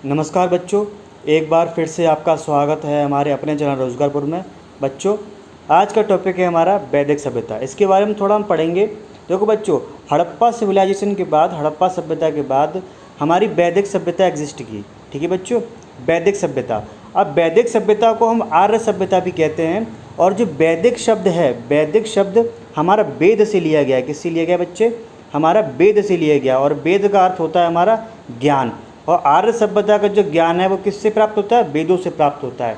नमस्कार बच्चों, एक बार फिर से आपका स्वागत है हमारे अपने चैनल रोजगारपुर में। बच्चों, आज का टॉपिक है हमारा वैदिक सभ्यता। इसके बारे में थोड़ा हम पढ़ेंगे। देखो बच्चों, हड़प्पा सिविलाइजेशन के बाद, हड़प्पा सभ्यता के बाद हमारी वैदिक सभ्यता एग्जिस्ट की। ठीक है बच्चों, वैदिक सभ्यता। अब वैदिक सभ्यता को हम आर्य सभ्यता भी कहते हैं। और जो वैदिक शब्द है, वैदिक शब्द हमारा वेद से लिया गया है। किससे लिया गया बच्चे? हमारा वेद से लिया गया। और वेद का अर्थ होता है हमारा ज्ञान। और आर्य सभ्यता का जो ज्ञान है वो किससे प्राप्त होता है? वेदों से प्राप्त होता है।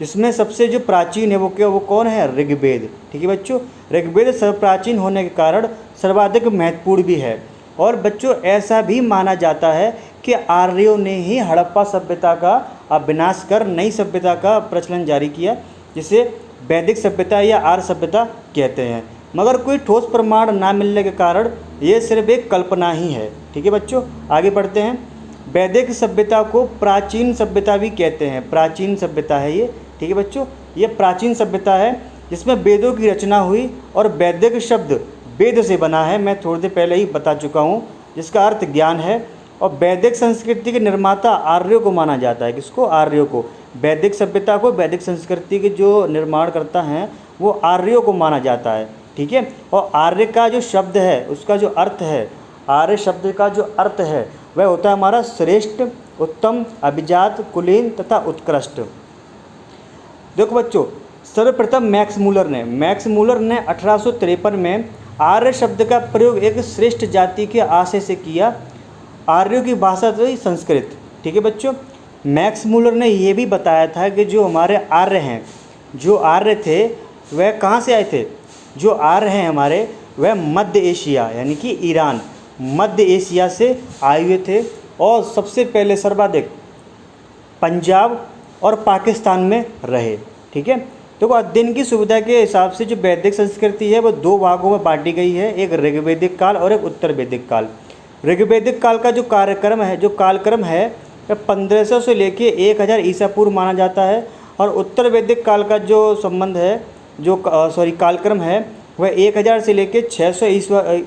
इसमें सबसे जो प्राचीन है वो कौन है? ऋग्वेद। ठीक है बच्चों, ऋग्वेद सर्व प्राचीन होने के कारण सर्वाधिक महत्वपूर्ण भी है। और बच्चों, ऐसा भी माना जाता है कि आर्यों ने ही हड़प्पा सभ्यता का विनाश कर नई सभ्यता का प्रचलन जारी किया, जिसे वैदिक सभ्यता या आर्य सभ्यता कहते हैं। मगर कोई ठोस प्रमाण ना मिलने के कारण ये सिर्फ एक कल्पना ही है। ठीक है बच्चों, आगे बढ़ते हैं। वैदिक सभ्यता को प्राचीन सभ्यता भी कहते हैं। प्राचीन सभ्यता है ये। ठीक है बच्चों, ये प्राचीन सभ्यता है जिसमें वेदों की रचना हुई। और वैदिक शब्द वेद से बना है, मैं थोड़ी देर पहले ही बता चुका हूँ, जिसका अर्थ ज्ञान है। और वैदिक संस्कृति के निर्माता आर्यों को माना जाता है। किसको? आर्यों को। वैदिक सभ्यता को, वैदिक संस्कृति के जो निर्माण करता हैं वो आर्यों को माना जाता है। ठीक है। और आर्य का जो शब्द है उसका जो अर्थ है, आर्य शब्द का जो अर्थ है वह होता है हमारा श्रेष्ठ, उत्तम, अभिजात, कुलीन तथा उत्कृष्ट। देखो बच्चों, सर्वप्रथम मैक्स मूलर ने 1853 में आर्य शब्द का प्रयोग एक श्रेष्ठ जाति के आशय से किया। आर्यों की भाषा थी संस्कृत। ठीक है बच्चों, मैक्स मूलर ने यह भी बताया था कि जो हमारे आर्य हैं, जो आर्य थे वह कहाँ से आए थे? जो आर्य हैं हमारे, वह मध्य एशिया यानी कि ईरान, मध्य एशिया से आए हुए थे। और सबसे पहले सर्वाधिक पंजाब और पाकिस्तान में रहे। ठीक है। तो अध्ययन की सुविधा के हिसाब से जो वैदिक संस्कृति है वो दो भागों में बांटी गई है, एक ऋग्वैदिक काल और एक उत्तर वैदिक काल। ऋग्वैदिक काल का जो कालक्रम है वह 1500 से लेके 1000 ईसा पूर्व माना जाता है। और उत्तर वैदिक काल का जो संबंध है, कालक्रम है, वह 1000 से लेके 600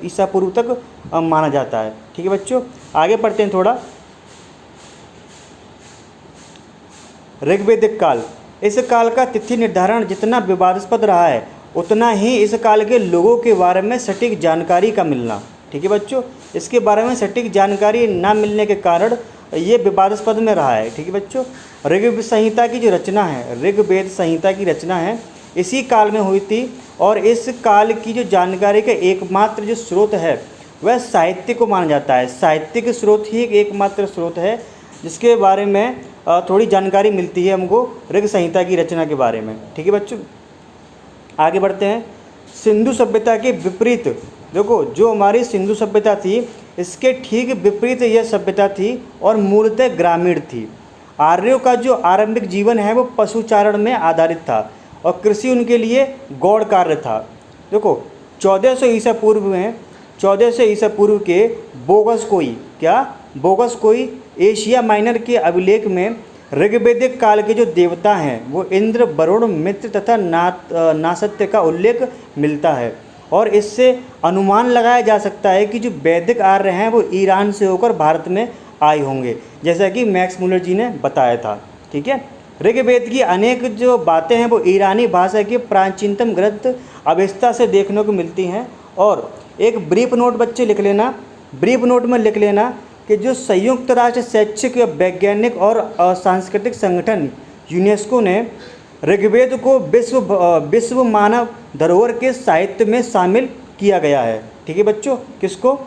ईसा पूर्व तक माना जाता है। ठीक है बच्चों, आगे पढ़ते हैं थोड़ा। ऋग्वैदिक काल, इस काल का तिथि निर्धारण जितना विवादास्पद रहा है उतना ही इस काल के लोगों के बारे में सटीक जानकारी का मिलना। ठीक है बच्चों, इसके बारे में सटीक जानकारी ना मिलने के कारण ये विवादास्पद में रहा है। ठीक है बच्चों, ऋग्वेद संहिता की जो रचना है, ऋग्वेद संहिता की रचना है, इसी काल में हुई थी। और इस काल की जो जानकारी का एकमात्र जो स्रोत है वह साहित्य को माना जाता है। साहित्यिक स्रोत ही एकमात्र स्रोत है जिसके बारे में थोड़ी जानकारी मिलती है हमको ऋग संहिता की रचना के बारे में। ठीक है बच्चों, आगे बढ़ते हैं। सिंधु सभ्यता के विपरीत, देखो जो हमारी सिंधु सभ्यता थी इसके ठीक विपरीत यह सभ्यता थी और मूलतः ग्रामीण थी। आर्यों का जो आरंभिक जीवन है वो पशुचारण में आधारित था और कृषि उनके लिए गौण कार्य था। देखो 1400 ईसा पूर्व के बोगस कोई एशिया माइनर के अभिलेख में ऋग्वैदिक काल के जो देवता हैं वो इंद्र, वरुण, मित्र तथा नासत्य का उल्लेख मिलता है। और इससे अनुमान लगाया जा सकता है कि जो वैदिक आर्य हैं वो ईरान से होकर भारत में आए होंगे, जैसा कि मैक्स मूलर जी ने बताया था। ठीक है। ऋग्वेद की अनेक जो बातें हैं वो ईरानी भाषा के प्राचीनतम ग्रंथ अवेस्ता से देखने को मिलती हैं। और एक ब्रीफ नोट बच्चे लिख लेना, ब्रीफ नोट में लिख लेना कि जो संयुक्त राष्ट्र शैक्षिक, वैज्ञानिक और सांस्कृतिक संगठन यूनेस्को ने ऋग्वेद को विश्व मानव धरोहर के साहित्य में शामिल किया गया है। ठीक है बच्चों, किसको?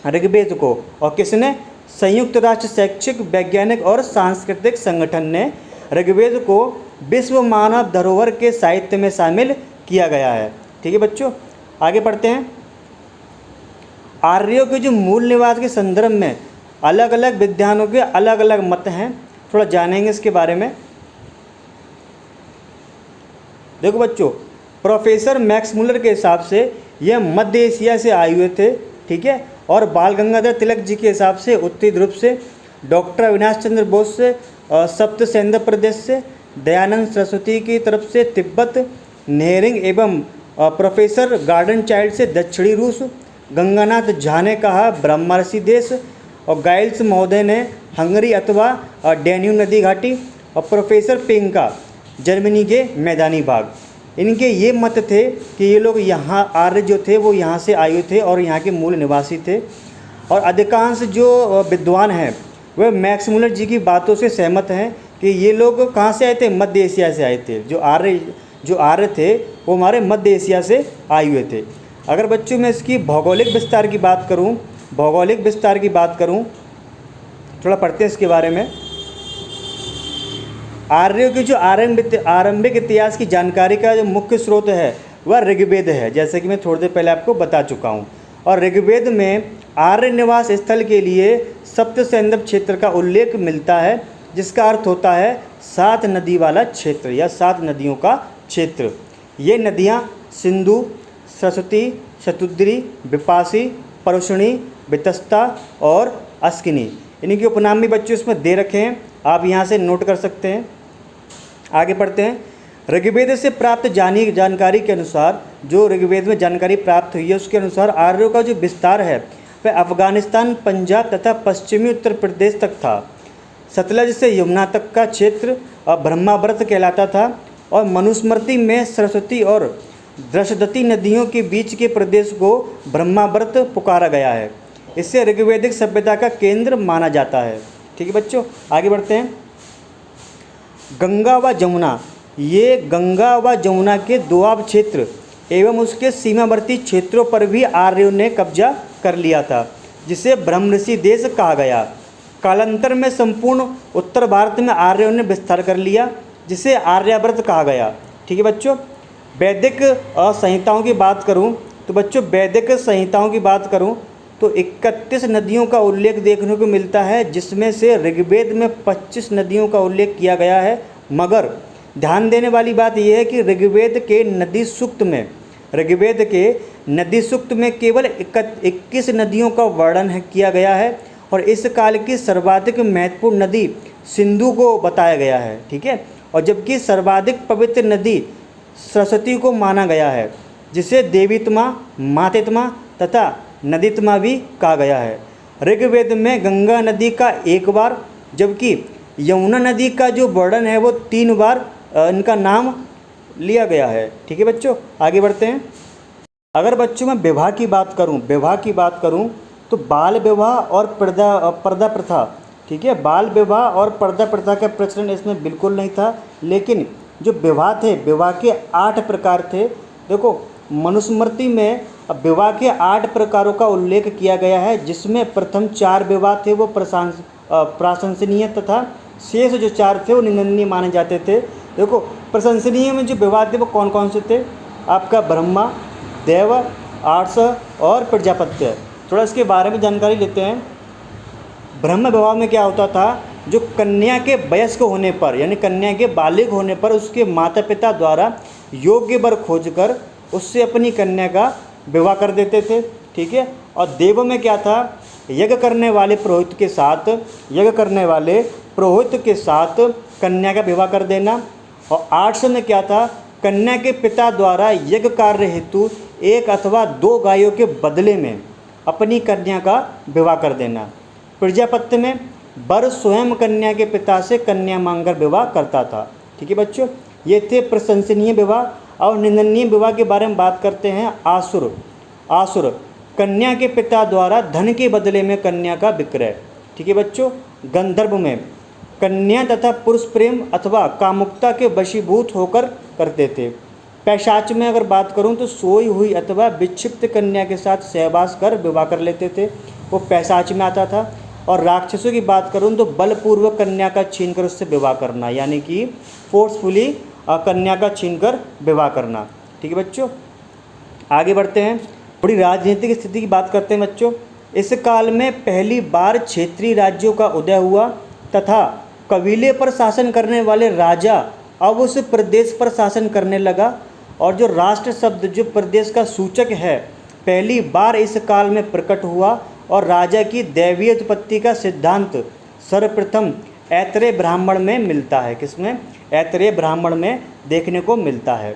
ऋग्वेद को। और किसने? संयुक्त राष्ट्र शैक्षिक, वैज्ञानिक और सांस्कृतिक संगठन ने ऋग्वेद को विश्व मानव धरोहर के साहित्य में शामिल किया गया है। ठीक है बच्चों, आगे पढ़ते हैं। आर्यों के जो मूल निवास के संदर्भ में अलग अलग विद्वानों के अलग अलग मत हैं, थोड़ा जानेंगे इसके बारे में। देखो बच्चों, प्रोफेसर मैक्स मूलर के हिसाब से यह मध्य एशिया से आए हुए थे। ठीक है। और बाल गंगाधर तिलक जी के हिसाब से उत्तरी ध्रुव से, डॉक्टर अविनाश चंद्र बोस से सप्त सेंद्र प्रदेश से, दयानंद सरस्वती की तरफ से तिब्बत, नेहरिंग एवं प्रोफेसर गार्डन चाइल्ड से दक्षिणी रूस, गंगानाथ झा ने कहा ब्रह्मर्षि देश, और गाइल्स महोदय ने हंगरी अथवा डैन्यूब नदी घाटी, और प्रोफेसर पेंका जर्मनी के मैदानी भाग। इनके ये मत थे कि ये लोग यहाँ आर्य जो थे वो यहाँ से आए थे और यहाँ के मूल निवासी थे। और अधिकांश जो विद्वान हैं वह मैक्स मुलर जी की बातों से सहमत हैं कि ये लोग कहाँ से आए थे, मध्य एशिया से आए थे। जो आर्य थे वो हमारे मध्य एशिया से आए हुए थे। अगर बच्चों मैं इसकी भौगोलिक विस्तार की बात करूँ, थोड़ा पढ़ते हैं इसके बारे में। आर्यों की जो आरंभिक इतिहास की जानकारी का जो मुख्य स्रोत है वह ऋग्वेद है, जैसे कि मैं थोड़ी देर पहले आपको बता चुका हूँ। और ऋग्वेद में आर्य निवास स्थल के लिए सप्त सैंधव क्षेत्र का उल्लेख मिलता है, जिसका अर्थ होता है 7 नदी वाला क्षेत्र या 7 नदियों का क्षेत्र। ये नदियाँ सिंधु, सरस्वती, शतुद्री, विपासी, परुष्णी, वितस्ता और अस्किनी, इनके उपनाम भी बच्चों इसमें दे रखे हैं, आप यहाँ से नोट कर सकते हैं। आगे पढ़ते हैं। ऋग्वेद से प्राप्त जानकारी के अनुसार, जो ऋग्वेद में जानकारी प्राप्त हुई है उसके अनुसार आर्यों का जो विस्तार है वह अफगानिस्तान, पंजाब तथा पश्चिमी उत्तर प्रदेश तक था। सतलज से यमुना तक का क्षेत्र ब्रह्मावर्त कहलाता था और मनुस्मृति में सरस्वती और दृशदती नदियों के बीच के प्रदेश को ब्रह्मावर्त पुकारा गया है। इससे ऋग्वैदिक सभ्यता का केंद्र माना जाता है। ठीक है बच्चों, आगे बढ़ते हैं। गंगा व जमुना, ये गंगा व जमुना के दोआब क्षेत्र एवं उसके सीमावर्ती क्षेत्रों पर भी आर्यों ने कब्जा कर लिया था, जिसे ब्रह्मऋषि देश कहा गया। कालांतर में संपूर्ण उत्तर भारत में आर्यों ने विस्तार कर लिया, जिसे आर्यावर्त कहा गया। ठीक है बच्चों, वैदिक संहिताओं की बात करूं तो बच्चों वैदिक संहिताओं की बात करूं तो 31 नदियों का उल्लेख देखने को मिलता है, जिसमें से ऋग्वेद में 25 नदियों का उल्लेख किया गया है। मगर ध्यान देने वाली बात यह है कि ऋग्वेद के नदी सूक्त में केवल 21 नदियों का वर्णन किया गया है और इस काल की सर्वाधिक महत्वपूर्ण नदी सिंधु को बताया गया है। ठीक है, और जबकि सर्वाधिक पवित्र नदी सरस्वती को माना गया है, जिसे देवीत्मा, मातेत्मा तथा नदीत्मा भी कहा गया है। ऋग्वेद में गंगा नदी का 1 बार, जबकि यमुना नदी का जो वर्णन है वो 3 बार इनका नाम लिया गया है। ठीक है बच्चों, आगे बढ़ते हैं। अगर बच्चों मैं विवाह की बात करूं तो बाल विवाह और पर्दा प्रथा, ठीक है, बाल विवाह और पर्दा प्रथा का प्रचलन इसमें बिल्कुल नहीं था। लेकिन जो विवाह थे, विवाह के 8 प्रकार थे। देखो मनुस्मृति में विवाह के 8 प्रकारों का उल्लेख किया गया है, जिसमें प्रथम 4 विवाह थे वो प्रशंसनीय तथा शेष जो 4 थे वो निंदनीय माने जाते थे। देखो प्रशंसनीय में जो विवाह थे वो कौन कौन से थे, आपका ब्रह्मा, देव, आर्ष और प्रजापत्य। थोड़ा इसके बारे में जानकारी लेते हैं। ब्रह्म विवाह में क्या होता था, जो कन्या के वयस्क होने पर यानी कन्या के बालिग होने पर उसके माता पिता द्वारा योग्य वर खोजकर उससे अपनी कन्या का विवाह कर देते थे। ठीक है, और देव में क्या था, यज्ञ करने वाले पुरोहित के साथ कन्या का विवाह कर देना। और आर्ष में क्या था, कन्या के पिता द्वारा यज्ञ कार्य हेतु 1 अथवा 2 गायों के बदले में अपनी कन्या का विवाह कर देना। प्रजापत्य में वर स्वयं कन्या के पिता से कन्या मांगकर विवाह करता था। ठीक है बच्चों, ये थे प्रशंसनीय विवाह। और निंदनीय विवाह के बारे में बात करते हैं। आसुर कन्या के पिता द्वारा धन के बदले में कन्या का विक्रय। ठीक है बच्चों, गंधर्व में कन्या तथा पुरुष प्रेम अथवा कामुकता के वशीभूत होकर करते थे। पैशाच में अगर बात करूं तो सोई हुई अथवा विक्षिप्त कन्या के साथ सहवास कर विवाह कर लेते थे, वो पैशाच में आता था। और राक्षसों की बात करूं तो बलपूर्वक कन्या का छीनकर उससे विवाह करना, यानी कि फोर्सफुली कन्या का छीनकर विवाह करना। ठीक है बच्चों, आगे बढ़ते हैं। थोड़ी राजनीतिक स्थिति की बात करते हैं बच्चों। इस काल में पहली बार क्षेत्रीय राज्यों का उदय हुआ तथा कबीले पर शासन करने वाले राजा अब उस प्रदेश पर शासन करने लगा। और जो राष्ट्र शब्द जो प्रदेश का सूचक है पहली बार इस काल में प्रकट हुआ और राजा की दैवीय उत्पत्ति का सिद्धांत सर्वप्रथम ऐतरेय ब्राह्मण में मिलता है। किसमें? ऐतरेय ब्राह्मण में देखने को मिलता है।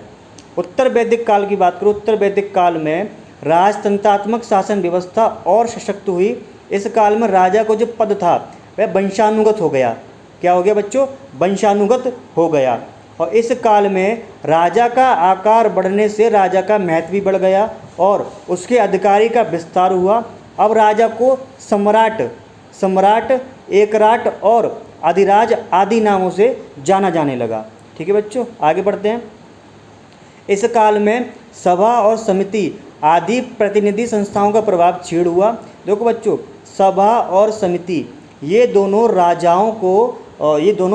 उत्तर वैदिक काल की बात करूँ, उत्तर वैदिक काल में राजतंत्रात्मक शासन व्यवस्था और सशक्त हुई। इस काल में राजा को जो पद था वह वंशानुगत हो गया। क्या हो गया बच्चों? वंशानुगत हो गया। और इस काल में राजा का आकार बढ़ने से राजा का महत्व भी बढ़ गया और उसके अधिकारी का विस्तार हुआ। अब राजा को सम्राट, एकराट और अधिराज आदि नामों से जाना जाने लगा। ठीक है बच्चों, आगे बढ़ते हैं। इस काल में सभा और समिति आदि प्रतिनिधि संस्थाओं का प्रभाव क्षीण हुआ। देखो बच्चों, सभा और समिति ये दोनों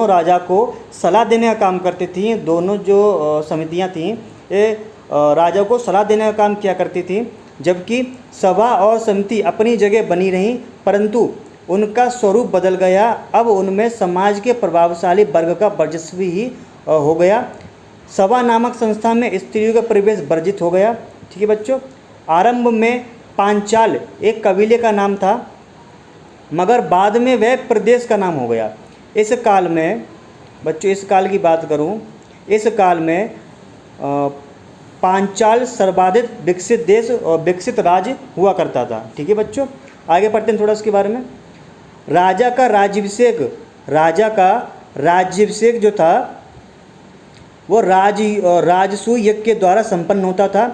राजा को सलाह देने का काम करती थी। दोनों जो समितियां थीं ये राजा को सलाह देने का काम किया करती थी। जबकि सभा और समिति अपनी जगह बनी रहीं, परंतु उनका स्वरूप बदल गया। अब उनमें समाज के प्रभावशाली वर्ग का वर्चस्व ही हो गया। सभा नामक संस्था में स्त्रियों का प्रवेश वर्जित हो गया। ठीक है बच्चों, आरंभ में पांचाल एक कबीले का नाम था, मगर बाद में वह प्रदेश का नाम हो गया। इस काल में बच्चों, इस काल की बात करूं, इस काल में पांचाल सर्वाधिक विकसित देश और विकसित राज्य हुआ करता था। ठीक है बच्चों, आगे पढ़ते हैं थोड़ा इसके बारे में। राजा का राज्याभिषेक जो था वो राजसूय यज्ञ के द्वारा संपन्न होता था,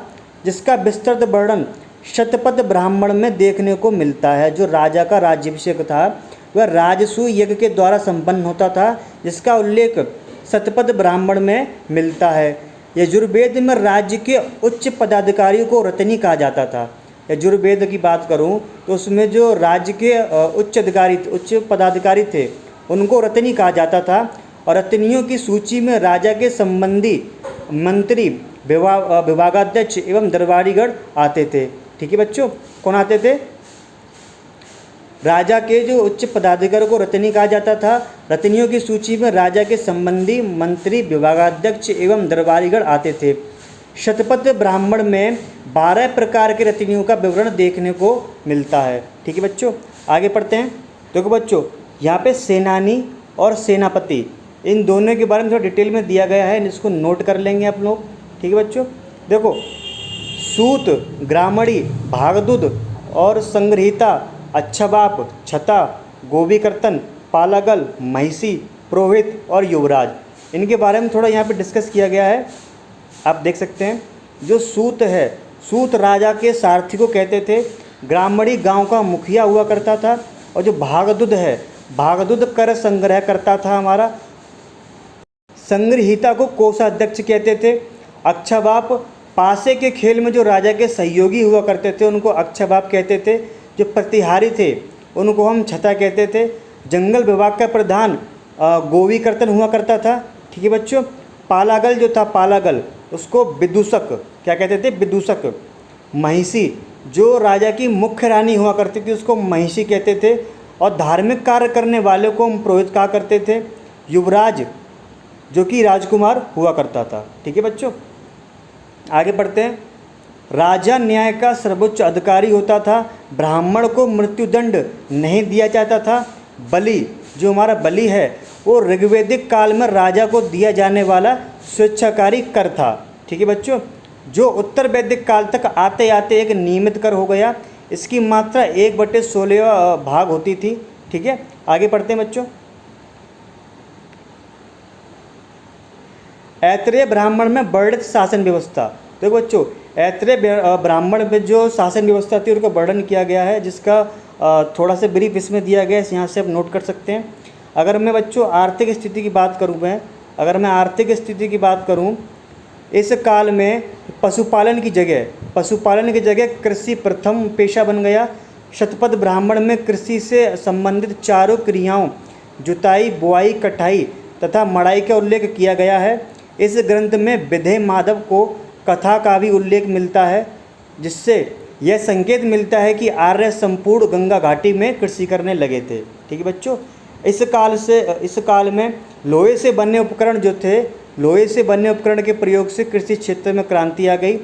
जिसका विस्तृत वर्णन शतपथ ब्राह्मण में देखने को मिलता है। जो राजा का राज्याभिषेक था वह राजसूय यज्ञ के द्वारा संपन्न होता था, जिसका उल्लेख शतपथ ब्राह्मण में मिलता है। यजुर्वेद में राज्य के उच्च पदाधिकारियों को रत्नी कहा जाता था। यजुर्वेद की बात करूं तो उसमें जो राज्य के उच्च पदाधिकारी थे उनको रत्नी कहा जाता था। और रत्नियों की सूची में राजा के संबंधी मंत्री, विभागाध्यक्ष एवं दरबारीगण आते थे। ठीक है बच्चों, कौन आते थे? राजा के जो उच्च पदाधिकारी को रत्नी कहा जाता था। रत्नियों की सूची में राजा के संबंधी, मंत्री, विभागाध्यक्ष एवं दरबारीगण आते थे। शतपथ ब्राह्मण में 12 प्रकार के रत्नियों का विवरण देखने को मिलता है। ठीक है बच्चों, आगे पढ़ते हैं। देखो बच्चों, यहाँ पे सेनानी और सेनापति इन दोनों के बारे में थोड़ा डिटेल में दिया गया है, इसको नोट कर लेंगे आप लोग। ठीक है बच्चों, देखो सूत, ग्रामणी, भागदूत और संग्रहिता, अच्छबाप, छता, गोपीकर्तन, पालागल, महिषी, पुरोहित और युवराज, इनके बारे में थोड़ा यहाँ पे डिस्कस किया गया है। आप देख सकते हैं। जो सूत है, सूत राजा के सारथी को कहते थे। ग्रामणी गांव का मुखिया हुआ करता था। और जो भागदूत है, भागदूत कर संग्रह करता था हमारा। संग्रहिता को कोषाध्यक्ष कहते थे। अच्छबाप पासे के खेल में जो राजा के सहयोगी हुआ करते थे उनको अच्छबाप कहते थे। जो प्रतिहारी थे उनको हम छता कहते थे। जंगल विभाग का प्रधान गोपीकर्तन हुआ करता था। ठीक है बच्चों, पालागल जो था, पालागल उसको विदूषक क्या कहते थे? विदूषक। महिषी जो राजा की मुख्य रानी हुआ करती थी उसको महिषी कहते थे। और धार्मिक कार्य करने वाले को हम पुरोहित कहा करते थे। युवराज जो कि राजकुमार हुआ करता था। ठीक है बच्चों, आगे बढ़ते हैं। राजा न्याय का सर्वोच्च अधिकारी होता था। ब्राह्मण को मृत्युदंड नहीं दिया जाता था। बलि जो हमारा बलि है वो ऋग्वैदिक काल में राजा को दिया जाने वाला स्वेच्छाकारी कर था। ठीक है बच्चों, जो उत्तर वैदिक काल तक आते आते एक नियमित कर हो गया। इसकी मात्रा 1/16 भाग होती थी। ठीक है, आगे पढ़ते हैं बच्चों। ऐत्रेय ब्राह्मण में वर्णित शासन व्यवस्था। देखो बच्चों, ऐत्रेय ब्राह्मण में जो शासन व्यवस्था थी उनका वर्णन किया गया है, जिसका थोड़ा सा ब्रीफ इसमें दिया गया है, यहाँ से आप नोट कर सकते हैं। अगर मैं बच्चों आर्थिक स्थिति की बात करूँ, अगर मैं आर्थिक स्थिति की बात करूँ, इस काल में पशुपालन की जगह कृषि प्रथम पेशा बन गया। शतपथ ब्राह्मण में कृषि से संबंधित चारों क्रियाओं जुताई, बुआई, कटाई तथा मड़ाई का उल्लेख किया गया है। इस ग्रंथ में विधेय माधव को कथा का भी उल्लेख मिलता है, जिससे यह संकेत मिलता है कि आर्य संपूर्ण गंगा घाटी में कृषि करने लगे थे। ठीक है बच्चों, इस काल में लोहे से बने उपकरण जो थे, लोहे से बने उपकरण के प्रयोग से कृषि क्षेत्र में क्रांति आ गई।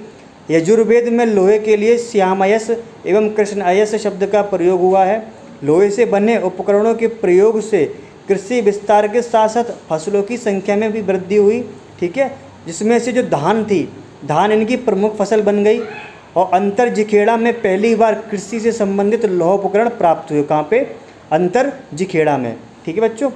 यजुर्वेद में लोहे के लिए श्यामयस एवं कृष्णयस शब्द का प्रयोग हुआ है। लोहे से बने उपकरणों के प्रयोग से कृषि विस्तार के साथ साथ फसलों की संख्या में भी वृद्धि हुई। ठीक है, जिसमें से जो धान थी, धान इनकी प्रमुख फसल बन गई। और अंतरजिखेड़ा में पहली बार कृषि से संबंधित लौह उपकरण प्राप्त हुए। कहाँ पे? अंतरजिखेड़ा में। ठीक है बच्चों।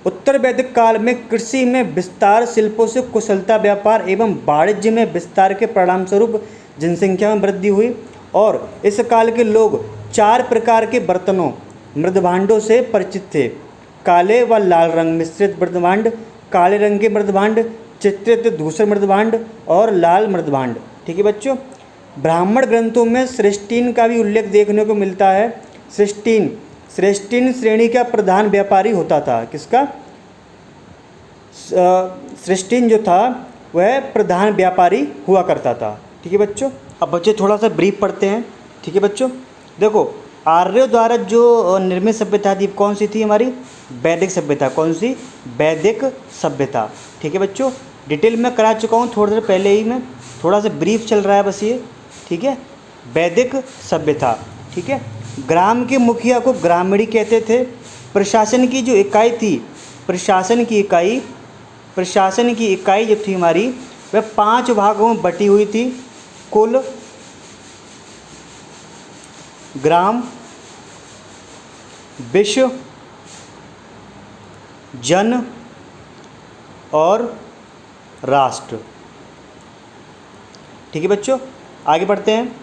उत्तर वैदिक काल में कृषि में विस्तार, शिल्पों से कुशलता, व्यापार एवं वाणिज्य में विस्तार के परिणाम स्वरूप जनसंख्या में वृद्धि हुई और इस काल के लोग 4 प्रकार के बर्तनों मृदभांडों से परिचित थे। काले व लाल रंग मिश्रित मृदभांड, काले रंग के मृदभांड, चित्रित धूसर मृदभांड और लाल मृदभांड। ठीक है बच्चों। ब्राह्मण ग्रंथों में श्रेष्ठीन का भी उल्लेख देखने को मिलता है। श्रेष्ठीन श्रेणी का प्रधान व्यापारी होता था। किसका? श्रेष्ठीन जो था वह प्रधान व्यापारी हुआ करता था। ठीक है बच्चों। अब बच्चे थोड़ा सा ब्रीफ पढ़ते हैं। ठीक है बच्चों। देखो, आर्यों द्वारा जो निर्मित सभ्यता थी कौन सी थी? हमारी वैदिक सभ्यता। कौन सी? वैदिक सभ्यता। ठीक है बच्चों। डिटेल में करा चुका हूँ थोड़ी देर पहले ही, मैं थोड़ा सा ब्रीफ चल रहा है बस ये। ठीक है। वैदिक सभ्यता। ठीक है। ग्राम के मुखिया को ग्रामीणी कहते थे। प्रशासन की जो इकाई थी, प्रशासन की इकाई जो थी हमारी, वह 5 भागों में बटी हुई थी। कुल, ग्राम, विश्व, जन और राष्ट्र। ठीक है बच्चों। आगे बढ़ते हैं।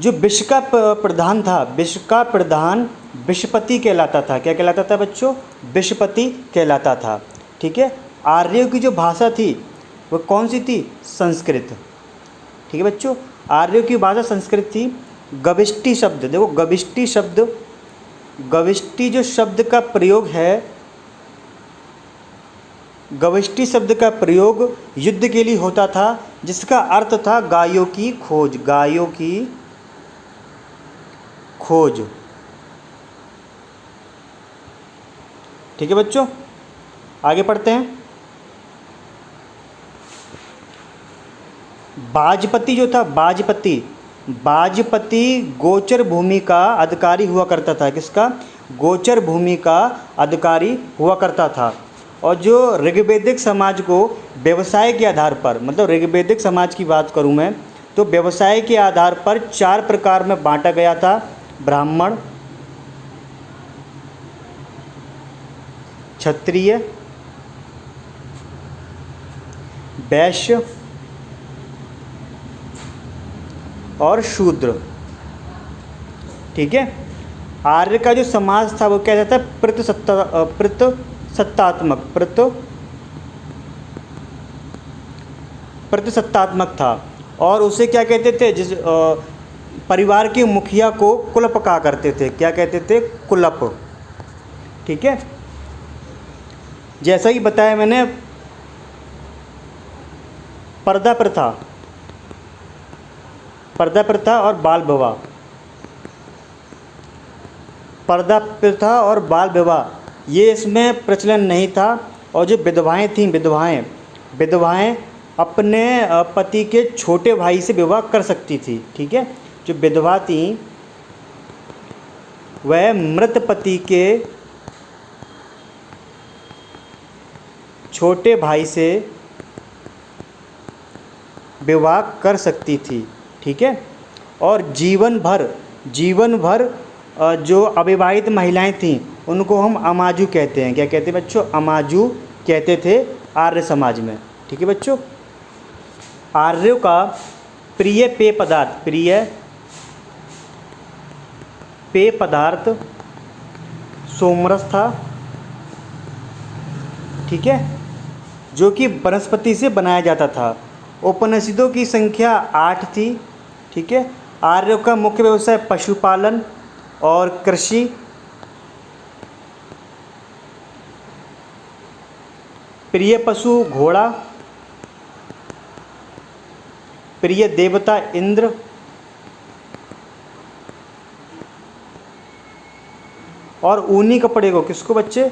जो विश्व का प्रधान था, विश्व का प्रधान विश्वपति कहलाता था। क्या कहलाता था बच्चों? विश्वपति कहलाता था। ठीक है। आर्यों की जो भाषा थी वह कौन सी थी? संस्कृत। ठीक है बच्चों। आर्यों की भाषा संस्कृत थी। गविष्टि शब्द, देखो गविष्टि जो शब्द का प्रयोग है, गविष्टि शब्द का प्रयोग युद्ध के लिए होता था, जिसका अर्थ था गायों की खोज। गायों की खोज। ठीक है बच्चों। आगे पढ़ते हैं। बाजपति जो था, बाजपति गोचर भूमि का अधिकारी हुआ करता था। किसका? गोचर भूमि का अधिकारी हुआ करता था। और जो ऋग्वैदिक समाज को व्यवसाय के आधार पर, मतलब ऋग्वैदिक समाज की बात करूं मैं तो व्यवसाय के आधार पर 4 प्रकार में बांटा गया था। ब्राह्मण, क्षत्रिय, वैश्य और शूद्र। ठीक है। आर्य का जो समाज था वो क्या कहता है? प्रतिसत्तात्मक था। और उसे क्या कहते थे? जिस परिवार के मुखिया को कुलप कहा करते थे। क्या कहते थे? कुलप। ठीक है। जैसा ही बताया मैंने, पर्दा प्रथा और बाल विवाह। पर्दा प्रथा और बाल विवाह ये इसमें प्रचलन नहीं था। और जो विधवाएं थीं, विधवाएं अपने पति के छोटे भाई से विवाह कर सकती थी। ठीक है। जो विधवा थी वह मृत पति के छोटे भाई से विवाह कर सकती थी। ठीक है। और जीवन भर जो अविवाहित महिलाएं थीं उनको हम अमाजू कहते हैं। क्या कहते हैं बच्चों? अमाजू कहते थे आर्य समाज में। ठीक है बच्चों। आर्यों का प्रिय पेय पदार्थ सोमरस था। ठीक है। जो कि वनस्पति से बनाया जाता था। उपनिषदों की संख्या 8 थी। ठीक है। आर्यों का मुख्य व्यवसाय पशुपालन और कृषि। प्रिय पशु घोड़ा, प्रिय देवता इंद्र, और ऊनी कपड़े को, किसको बच्चे?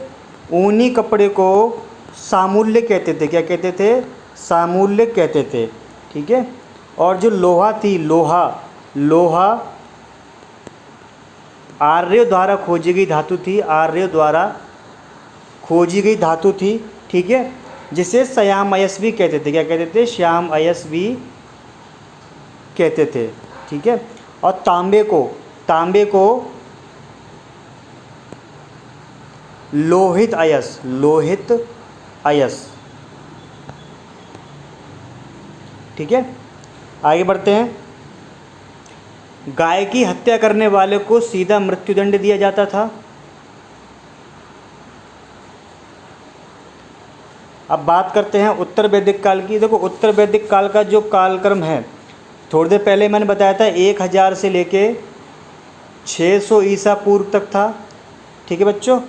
ऊनी कपड़े को सामूल्य कहते थे। क्या कहते थे? सामूल्य कहते थे। ठीक है। और जो लोहा थी, लोहा आर्यों द्वारा खोजी गई धातु थी। आर्यों द्वारा खोजी गई धातु थी। ठीक है। जिसे श्याम अयस्वी कहते थे। क्या कहते थे? श्याम अयस्वी कहते थे। ठीक है, और तांबे को लोहित अयस। ठीक है, आगे बढ़ते हैं। गाय की हत्या करने वाले को सीधा मृत्युदंड दिया जाता था। अब बात करते हैं उत्तर वैदिक काल की। देखो, उत्तर वैदिक काल का जो कालक्रम है, थोड़ी देर पहले मैंने बताया था 1000 से लेके 600 ईसा पूर्व तक था। ठीक है बच्चों,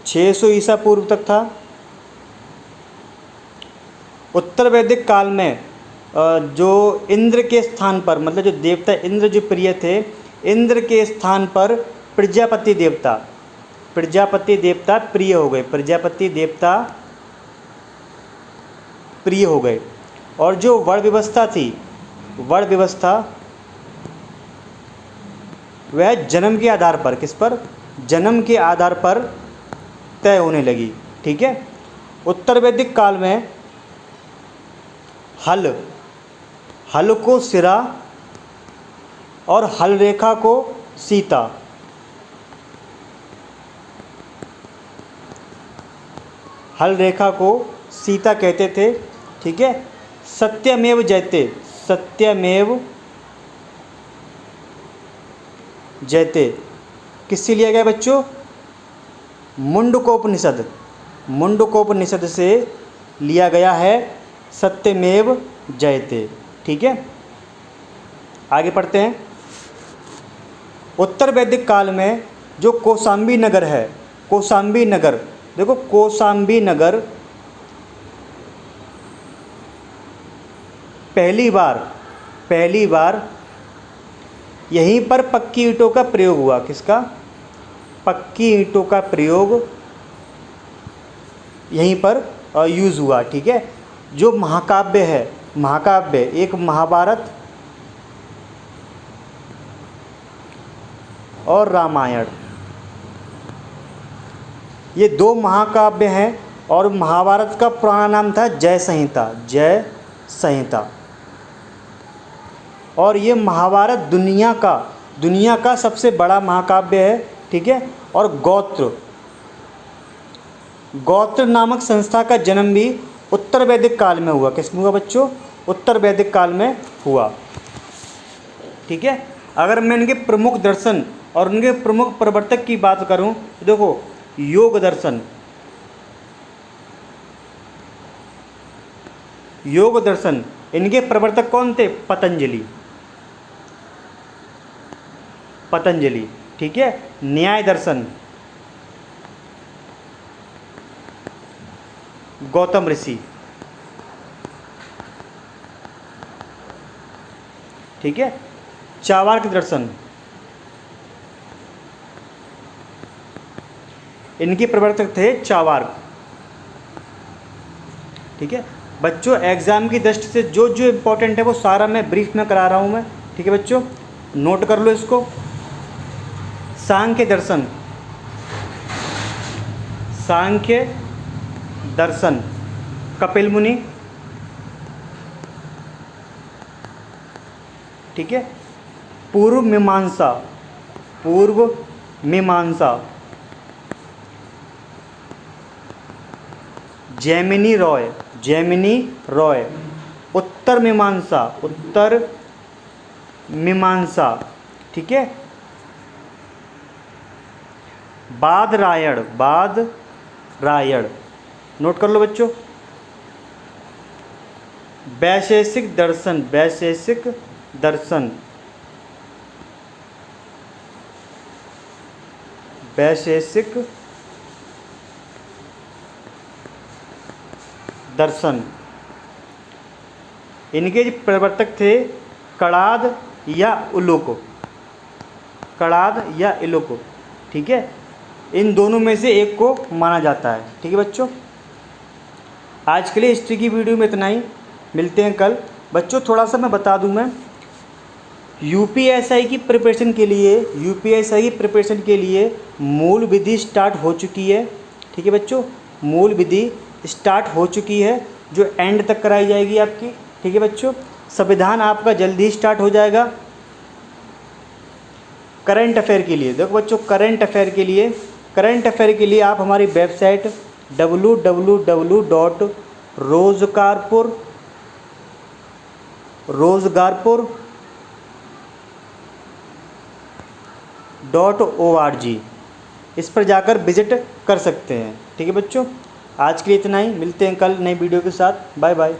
600 ईसा पूर्व तक था। उत्तर वैदिक काल में जो इंद्र के स्थान पर, मतलब जो देवता इंद्र जो प्रिय थे, इंद्र के स्थान पर प्रजापति देवता प्रिय हो गए। प्रजापति देवता प्रिय हो गए। और जो वर्ण व्यवस्था थी, वर्ण व्यवस्था वह जन्म के आधार पर, किस पर? जन्म के आधार पर तय होने लगी। ठीक है, उत्तर वैदिक काल में हल को सिरा और हल रेखा को सीता। हल रेखा को सीता कहते थे। ठीक है, सत्यमेव जयते किससे लिया गया बच्चों? मुंडकोपनिषद से लिया गया है सत्यमेव जयते। ठीक है, आगे पढ़ते हैं। उत्तर वैदिक काल में जो कौशाम्बी नगर है, देखो कौशाम्बी नगर पहली बार यहीं पर पक्की ईंटों का प्रयोग हुआ। किसका? पक्की ईंटों का प्रयोग यहीं पर यूज़ हुआ। ठीक है, जो महाकाव्य है, एक महाभारत और रामायण, ये 2 महाकाव्य हैं। और महाभारत का पुराना नाम था जय संहिता। और ये महाभारत दुनिया का सबसे बड़ा महाकाव्य है। ठीक है, और गोत्र नामक संस्था का जन्म भी उत्तर वैदिक काल में हुआ। किसमें हुआ बच्चों? उत्तर वैदिक काल में हुआ। ठीक है, अगर मैं इनके प्रमुख दर्शन और उनके प्रमुख प्रवर्तक की बात करूं तो देखो, योग दर्शन इनके प्रवर्तक कौन थे? पतंजलि। ठीक है, न्याय दर्शन गौतम ऋषि। ठीक है, चार्वाक दर्शन इनके प्रवर्तक थे चार्वाक। ठीक है बच्चों, एग्जाम की दृष्टि से जो जो इम्पोर्टेंट है वो सारा मैं ब्रीफ में करा रहा हूँ मैं। ठीक है बच्चों, नोट कर लो इसको। सांख्य दर्शन कपिल मुनि। ठीक है, पूर्व मीमांसा जैमिनी रॉय। उत्तर मीमांसा। ठीक है, बादरायण नोट कर लो बच्चों। वैशेषिक दर्शन इनके जो प्रवर्तक थे कणाद या इलुक। ठीक है, इन दोनों में से एक को माना जाता है। ठीक है बच्चों, आज के लिए हिस्ट्री की वीडियो में इतना ही। मिलते हैं कल। बच्चों थोड़ा सा मैं बता दूं, मैं यूपीएसआई की प्रिपरेशन के लिए मूल विधि स्टार्ट हो चुकी है। ठीक है बच्चों, मूल विधि स्टार्ट हो चुकी है जो एंड तक कराई जाएगी आपकी। ठीक है बच्चों, संविधान आपका जल्दी ही स्टार्ट हो जाएगा। करंट अफेयर के लिए देखो बच्चों, करंट अफेयर के लिए आप हमारी वेबसाइट www.rozgarpur.org इस पर जाकर विजिट कर सकते हैं। ठीक है बच्चों, आज के लिए इतना ही, मिलते हैं कल नई वीडियो के साथ। Bye bye.